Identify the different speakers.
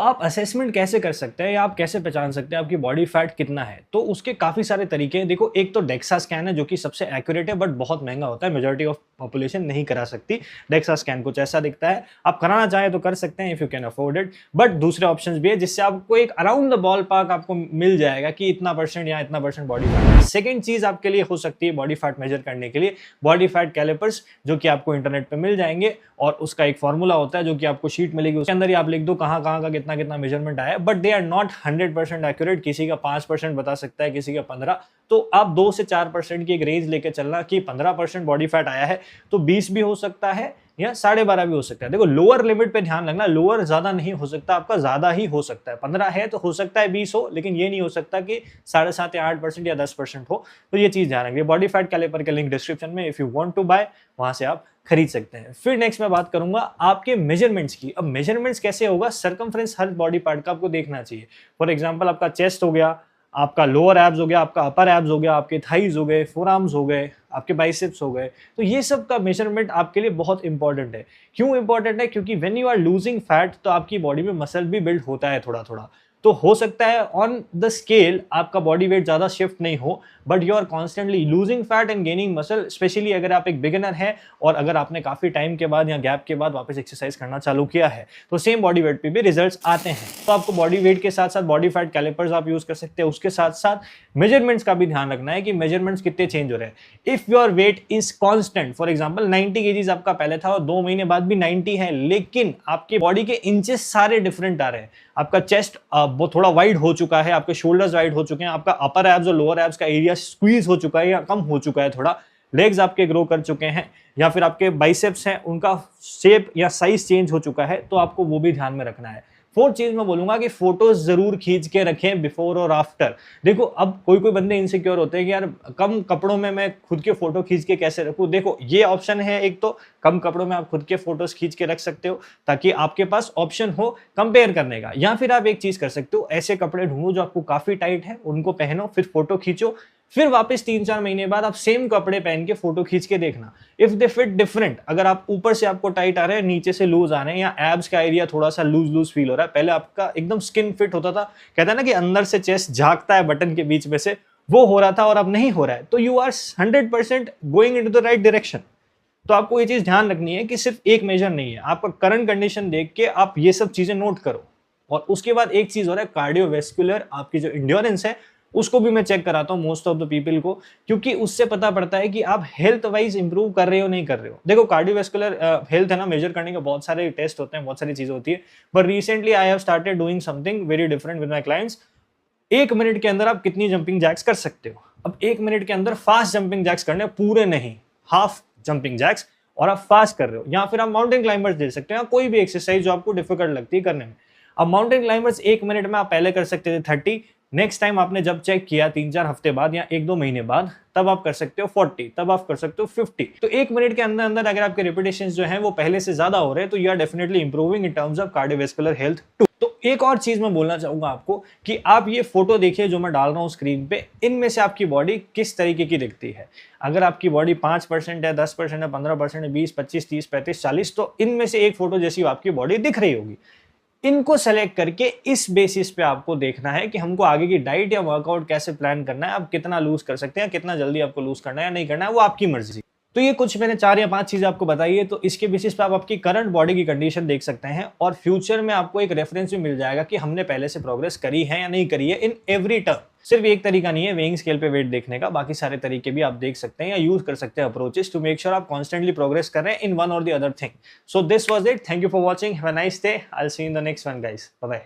Speaker 1: आप असेसमेंट कैसे कर सकते हैं या आप कैसे पहचान सकते हैं आपकी बॉडी फैट कितना है? तो उसके काफ़ी सारे तरीके हैं। देखो, एक तो डेक्सा स्कैन है जो कि सबसे एक्यूरेट है बट बहुत महँगा होता है, मेजॉरिटी ऑफ पॉपुलेशन नहीं करा सकती। डेक्सा स्कैन कुछ ऐसा दिखता है, आप कराना चाहें तो कर सकते हैं if you can afford it. But दूसरे ऑप्शंस भी है जिससे आपको एक अराउंड द बॉल पार्क आपको मिल जाएगा कि इतना परसेंट या इतना परसेंट बॉडी फैट है। सेकंड चीज़ आपके लिए हो सकती है बॉडी फैट मेजर करने के लिए बॉडी फैट कैलिपर्स, जो कि आपको इंटरनेट पे मिल जाएंगे और उसका एक फॉर्मूला होता है जो कि आपको शीट मिलेगी, उसके अंदर ही आप लिख दो कहाँ कहाँ का कितना कितना मेजरमेंट आया है। But they are not 100% accurate. किसी का 5% बता सकता है, किसी का 15। तो आप 2 से 4% की एक रेंज लेके चलना कि 15% बॉडी फैट आया है तो 20 भी हो सकता है या 12.5 भी हो सकता है। देखो, लोअर लिमिट पे ध्यान रखना, लोअर ज्यादा नहीं हो सकता, आपका ज्यादा ही हो सकता है। 15 है तो हो सकता है 20 हो, लेकिन ये नहीं हो सकता कि 7.5 या 8% या 10% हो। तो ये चीज ध्यान रखिए। बॉडी फैट कैलिपर का लिंक डिस्क्रिप्शन में, if you want to buy, वहां से आप खरीद सकते हैं। फिर नेक्स्ट मैं बात करूंगा आपके मेजरमेंट्स की। अब मेजरमेंट्स कैसे होगा? सर्कमफ्रेंस हर बॉडी पार्ट का आपको देखना चाहिए। फॉर एग्जांपल, आपका चेस्ट हो गया, आपका लोअर एब्स हो गया, आपका अपर एब्स हो गया, आपके थाइज हो गए, फोरआर्म्स हो गए, आपके बाइसेप्स हो गए। तो ये सब का मेजरमेंट आपके लिए बहुत इंपॉर्टेंट है। क्यों इंपॉर्टेंट है? क्योंकि when you are losing fat तो आपकी बॉडी में मसल भी बिल्ड होता है थोड़ा थोड़ा। तो हो सकता है ऑन द स्केल आपका बॉडी वेट ज्यादा शिफ्ट नहीं हो, but you are constantly losing fat and gaining muscle. Especially अगर आप एक बिगिनर हैं और अगर आपने काफी टाइम के बाद या गैप के बाद वापस एक्सरसाइज करना चालू किया है तो सेम बॉडी वेट पे भी रिजल्ट्स आते हैं। तो आपको बॉडी वेट के साथ साथ बॉडी फैट कैलिपर्स आप यूज कर सकते हैं। उसके साथ साथ मेजरमेंट्स का भी ध्यान रखना है कि मेजरमेंट्स कितने चेंज हो रहे हैं। If your weight is constant, for example 90 KGs आपका पहले था और 2 महीने बाद भी 90 है, लेकिन आपके बॉडी के इंचेस सारे डिफरेंट आ रहे हैं। आपका चेस्ट वो थोड़ा वाइड हो चुका है, आपके शोल्डर्स वाइड हो चुके हैं, आपका अपर एब्स और लोअर एब्स का एरिया स्क्वीज हो चुका है या कम हो चुका है थोड़ा, लेग्स आपके ग्रो कर चुके हैं, या फिर आपके बाइसेप्स हैं उनका शेप या साइज चेंज हो चुका है, तो आपको वो भी ध्यान में रखना है। फोर्थ चीज मैं बोलूंगा कि फोटोज जरूर खींच के रखें बिफोर और आफ्टर। देखो, अब कोई कोई बंदे इनसिक्योर होते हैं कि यार कम कपड़ों में मैं खुद के फोटो खींच के कैसे रखूं। देखो, ये ऑप्शन है एक, तो कम कपड़ों में आप खुद के फोटोज खींच के रख सकते हो ताकि आपके पास ऑप्शन हो कंपेयर करने का। या फिर आप एक चीज कर सकते हो, ऐसे कपड़े ढूंढो जो आपको काफी टाइट है, उनको पहनो, फिर फोटो खींचो, फिर वापस 3-4 महीने बाद आप सेम कपड़े पहन के फोटो खींच के देखना। इफ दे फिट डिफरेंट, अगर आप ऊपर से आपको टाइट आ रहे हैं, नीचे से लूज आ रहे हैं, या एब्स का एरिया थोड़ा सा लूज लूज फील हो रहा है, पहले आपका एकदम स्किन फिट होता था, कहता है ना कि अंदर से चेस्ट झांकता है बटन के बीच में से, वो हो रहा था और अब नहीं हो रहा है, तो you are 100% going into the right direction. तो आपको ये चीज ध्यान रखनी है कि सिर्फ एक मेजर नहीं है, आपका करंट कंडीशन देख के आप ये सब चीजें नोट करो। और उसके बाद एक चीज हो रहा है कार्डियोवेस्कुलर, आपकी जो इंड्योरेंस है उसको भी मैं चेक कराता हूँ मोस्ट ऑफ द पीपल को, क्योंकि उससे पता पड़ता है कि आप हेल्थ वाइज इंप्रूव कर रहे हो नहीं कर रहे हो। देखो, कार्डियोवेस्कुलर हेल्थ है ना, मेजर करने के बहुत सारे टेस्ट होते हैं, बहुत सारी चीजें होती है, but recently I have started doing something very different with my clients. 1 minute के अंदर आप कितनी जंपिंग जैक्स कर सकते हो। अब 1 मिनट के अंदर फास्ट जंपिंग जैक्स करने, पूरे नहीं, हाफ जंपिंग जैक्स, और आप फास्ट कर रहे हो। या फिर आप माउंटेन क्लाइंबर्स दे सकते हो, या कोई भी एक्सरसाइज जो आपको डिफिकल्ट लगती है करने में। अब माउंटेन क्लाइंबर्स 1 मिनट में आप पहले कर सकते थे 30, नेक्स्ट टाइम आपने जब चेक किया 3-4 हफ्ते बाद या 1-2 महीने बाद, तब आप कर सकते हो 40, तब आप कर सकते हो 50। तो 1 मिनट के अंदर अंदर अगर आपके रिपीटेशंस जो हैं वो पहले से ज्यादा हो रहे हैं तो you are definitely improving in terms of cardiovascular health too. तो एक और चीज मैं बोलना चाहूंगा आपको कि आप ये फोटो देखिए जो मैं डाल रहा हूं स्क्रीन पे, इनमें से आपकी बॉडी किस तरीके की दिखती है। अगर आपकी बॉडी 5% है, 10% है, 15% है, 20, 25, 30, 35, 40, तो इनमें से एक फोटो जैसी आपकी बॉडी दिख रही होगी। इनको सेलेक्ट करके इस बेसिस पे आपको देखना है कि हमको आगे की डाइट या वर्कआउट कैसे प्लान करना है, आप कितना लूज कर सकते हैं, कितना जल्दी आपको लूज करना है या नहीं करना है, वो आपकी मर्जी। तो ये कुछ मैंने 4 या 5 चीजें आपको बताई है, तो इसके बेसिस पे आप आपकी करंट बॉडी की कंडीशन देख सकते हैं और फ्यूचर में आपको एक रेफरेंस भी मिल जाएगा कि हमने पहले से प्रोग्रेस करी है या नहीं करी है इन एवरी टर्म। सिर्फ एक तरीका नहीं है वेइंग स्केल पे वेट देखने का, बाकी सारे तरीके भी आप देख सकते हैं या यूज कर सकते हैं अप्रोचेस टू मेक श्योर आप कॉन्स्टेंटली प्रोग्रेस कर रहे हैं in one or the other thing. So this was it, thank you for watching, have a nice day, I will see you in the next one guys, bye bye.